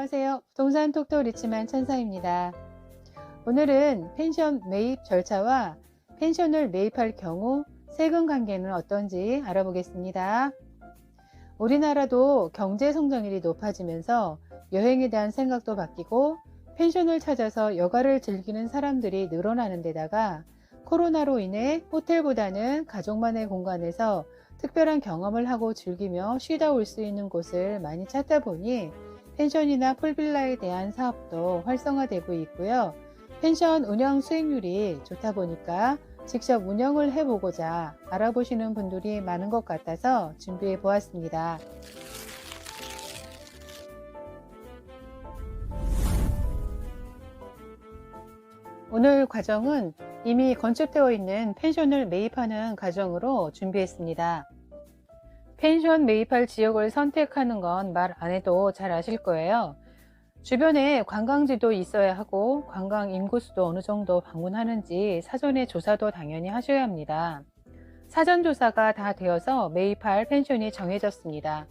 안녕하세요. 부동산 톡톡 리치만 천사입니다. 오늘은 펜션 매입 절차와 펜션을 매입할 경우 세금 관계는 어떤지 알아보겠습니다. 우리나라도 경제 성장률이 높아지면서 여행에 대한 생각도 바뀌고 펜션을 찾아서 여가를 즐기는 사람들이 늘어나는 데다가 코로나로 인해 호텔보다는 가족만의 공간에서 특별한 경험을 하고 즐기며 쉬다 올 수 있는 곳을 많이 찾다 보니 펜션이나 풀빌라에 대한 사업도 활성화되고 있고요. 펜션 운영 수익률이 좋다 보니까 직접 운영을 해보고자 알아보시는 분들이 많은 것 같아서 준비해 보았습니다. 오늘 과정은 이미 건축되어 있는 펜션을 매입하는 과정으로 준비했습니다. 펜션 매입할 지역을 선택하는 건 말 안 해도 잘 아실 거예요. 주변에 관광지도 있어야 하고 관광 인구수도 어느 정도 방문하는지 사전에 조사도 당연히 하셔야 합니다. 사전 조사가 다 되어서 매입할 펜션이 정해졌습니다.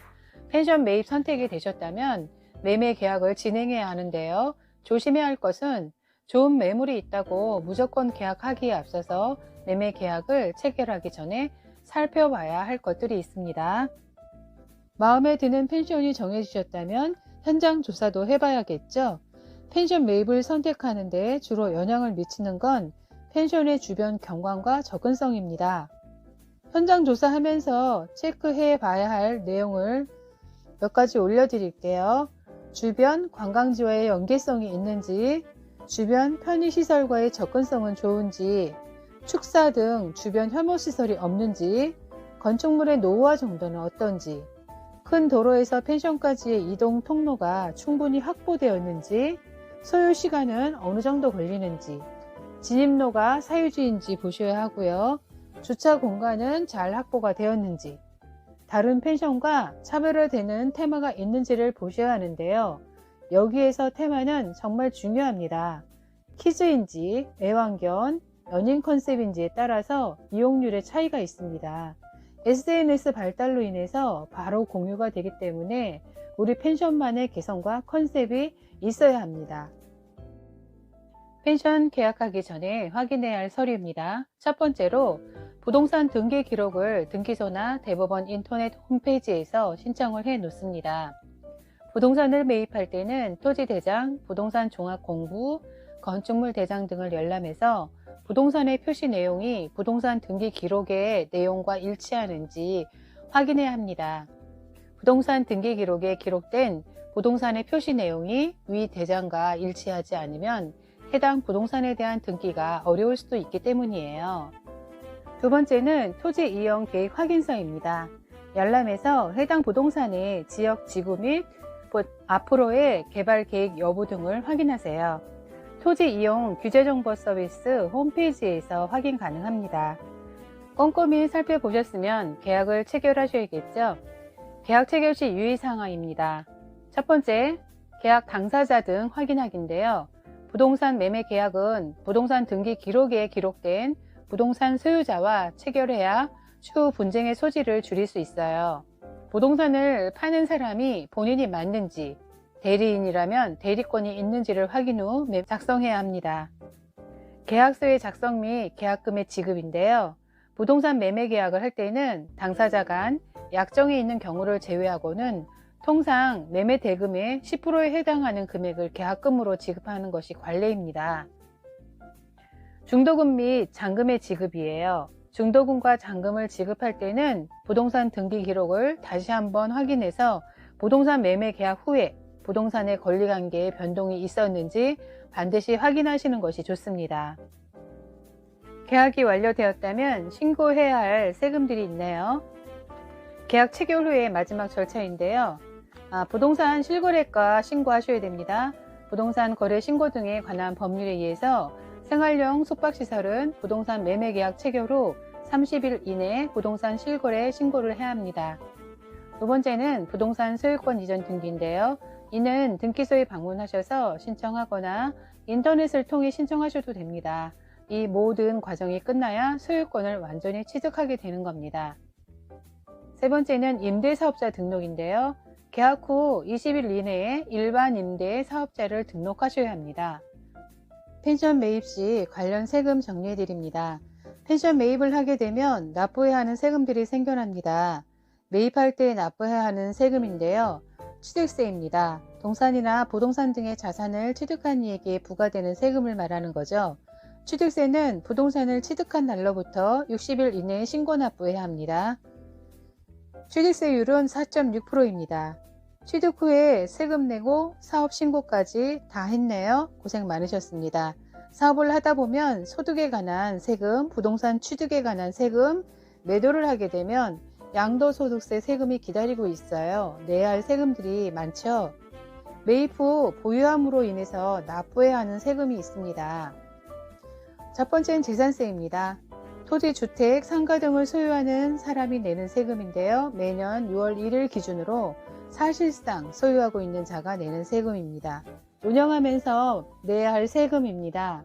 펜션 매입 선택이 되셨다면 매매 계약을 진행해야 하는데요. 조심해야 할 것은 좋은 매물이 있다고 무조건 계약하기에 앞서서 매매 계약을 체결하기 전에 살펴봐야 할 것들이 있습니다. 마음에 드는 펜션이 정해지셨다면 현장 조사도 해봐야겠죠. 펜션 매입을 선택하는데 주로 영향을 미치는 건 펜션의 주변 경관과 접근성입니다. 현장 조사하면서 체크해 봐야 할 내용을 몇 가지 올려드릴게요. 주변 관광지와의 연계성이 있는지, 주변 편의시설과의 접근성은 좋은지, 축사 등 주변 혐오시설이 없는지, 건축물의 노후화 정도는 어떤지, 큰 도로에서 펜션까지의 이동 통로가 충분히 확보되었는지, 소요 시간은 어느 정도 걸리는지, 진입로가 사유지인지 보셔야 하고요. 주차 공간은 잘 확보가 되었는지, 다른 펜션과 차별화되는 테마가 있는지를 보셔야 하는데요. 여기에서 테마는 정말 중요합니다. 키즈인지, 애완견, 연인 컨셉인지에 따라서 이용률의 차이가 있습니다. SNS 발달로 인해서 바로 공유가 되기 때문에 우리 펜션만의 개성과 컨셉이 있어야 합니다. 펜션 계약하기 전에 확인해야 할 서류입니다. 첫 번째로 부동산 등기 기록을 등기소나 대법원 인터넷 홈페이지에서 신청을 해 놓습니다. 부동산을 매입할 때는 토지대장, 부동산 종합공부, 건축물 대장 등을 열람해서 부동산의 표시 내용이 부동산 등기 기록의 내용과 일치하는지 확인해야 합니다. 부동산 등기 기록에 기록된 부동산의 표시 내용이 위 대장과 일치하지 않으면 해당 부동산에 대한 등기가 어려울 수도 있기 때문이에요. 두 번째는 토지 이용 계획 확인서입니다. 열람해서 해당 부동산의 지역 지구 및 앞으로의 개발 계획 여부 등을 확인하세요. 토지 이용 규제정보 서비스 홈페이지에서 확인 가능합니다. 꼼꼼히 살펴보셨으면 계약을 체결하셔야겠죠. 계약 체결 시 유의사항입니다. 첫 번째, 계약 당사자 등 확인하기인데요. 부동산 매매 계약은 부동산 등기 기록에 기록된 부동산 소유자와 체결해야 추후 분쟁의 소지를 줄일 수 있어요. 부동산을 파는 사람이 본인이 맞는지, 대리인이라면 대리권이 있는지를 확인 후 작성해야 합니다. 계약서의 작성 및 계약금의 지급인데요. 부동산 매매 계약을 할 때는 당사자 간 약정이 있는 경우를 제외하고는 통상 매매 대금의 10%에 해당하는 금액을 계약금으로 지급하는 것이 관례입니다. 중도금 및 잔금의 지급이에요. 중도금과 잔금을 지급할 때는 부동산 등기 기록을 다시 한번 확인해서 부동산 매매 계약 후에 부동산의 권리관계에 변동이 있었는지 반드시 확인하시는 것이 좋습니다. 계약이 완료되었다면 신고해야 할 세금들이 있네요. 계약 체결 후의 마지막 절차인데요. 부동산 실거래가 신고하셔야 됩니다. 부동산 거래 신고 등에 관한 법률에 의해서 생활용 숙박시설은 부동산 매매 계약 체결 후 30일 이내에 부동산 실거래 신고를 해야 합니다. 두 번째는 부동산 소유권 이전 등기인데요. 이는 등기소에 방문하셔서 신청하거나 인터넷을 통해 신청하셔도 됩니다. 이 모든 과정이 끝나야 소유권을 완전히 취득하게 되는 겁니다. 세 번째는 임대사업자 등록인데요. 계약 후 20일 이내에 일반 임대 사업자를 등록하셔야 합니다. 펜션 매입 시 관련 세금 정리해 드립니다. 펜션 매입을 하게 되면 납부해야 하는 세금들이 생겨납니다. 매입할 때 납부해야 하는 세금인데요. 취득세입니다. 동산이나 부동산 등의 자산을 취득한 이에게 부과되는 세금을 말하는 거죠. 취득세는 부동산을 취득한 날로부터 60일 이내에 신고 납부해야 합니다. 취득세율은 4.6%입니다. 취득 후에 세금 내고 사업 신고까지 다 했네요. 고생 많으셨습니다. 사업을 하다 보면 소득에 관한 세금, 부동산 취득에 관한 세금, 매도를 하게 되면 양도소득세 세금이 기다리고 있어요. 내야 할 세금들이 많죠. 매입 후 보유함으로 인해서 납부해야 하는 세금이 있습니다. 첫 번째는 재산세입니다. 토지, 주택, 상가 등을 소유하는 사람이 내는 세금인데요. 매년 6월 1일 기준으로 사실상 소유하고 있는 자가 내는 세금입니다. 운영하면서 내야 할 세금입니다.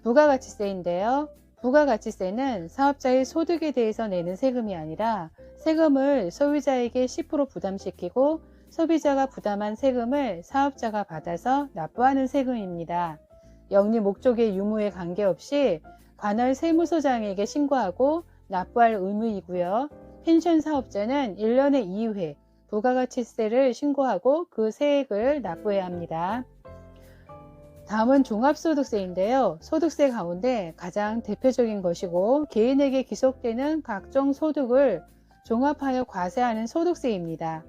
부가가치세인데요. 부가가치세는 사업자의 소득에 대해서 내는 세금이 아니라 세금을 소유자에게 10% 부담시키고 소비자가 부담한 세금을 사업자가 받아서 납부하는 세금입니다. 영리 목적의 유무에 관계없이 관할 세무서장에게 신고하고 납부할 의무이고요. 펜션 사업자는 1년에 2회 부가가치세를 신고하고 그 세액을 납부해야 합니다. 다음은 종합소득세인데요. 소득세 가운데 가장 대표적인 것이고 개인에게 기속되는 각종 소득을 종합하여 과세하는 소득세입니다.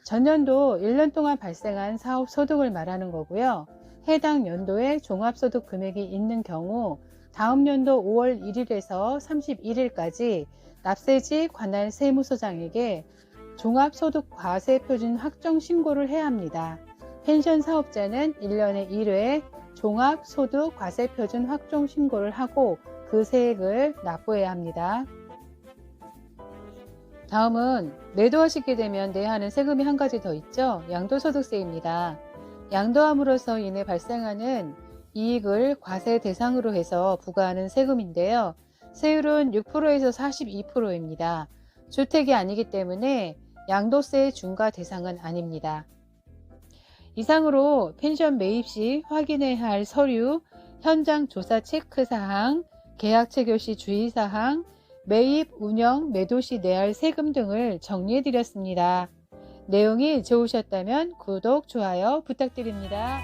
전년도 1년 동안 발생한 사업 소득을 말하는 거고요. 해당 연도에 종합소득 금액이 있는 경우 다음 연도 5월 1일에서 31일까지 납세지 관할 세무서장에게 종합소득과세표준 확정 신고를 해야 합니다. 펜션 사업자는 1년에 1회 종합소득과세표준 확정 신고를 하고 그 세액을 납부해야 합니다. 다음은 매도하시게 되면 내야 하는 세금이 한 가지 더 있죠. 양도소득세입니다. 양도함으로써 인해 발생하는 이익을 과세 대상으로 해서 부과하는 세금인데요. 세율은 6%에서 42%입니다. 주택이 아니기 때문에 양도세 중과 대상은 아닙니다. 이상으로 펜션 매입 시 확인해야 할 서류, 현장 조사 체크 사항, 계약 체결 시 주의 사항, 매입, 운영, 매도 시 내야 할 세금 등을 정리해 드렸습니다. 내용이 좋으셨다면 구독, 좋아요 부탁드립니다.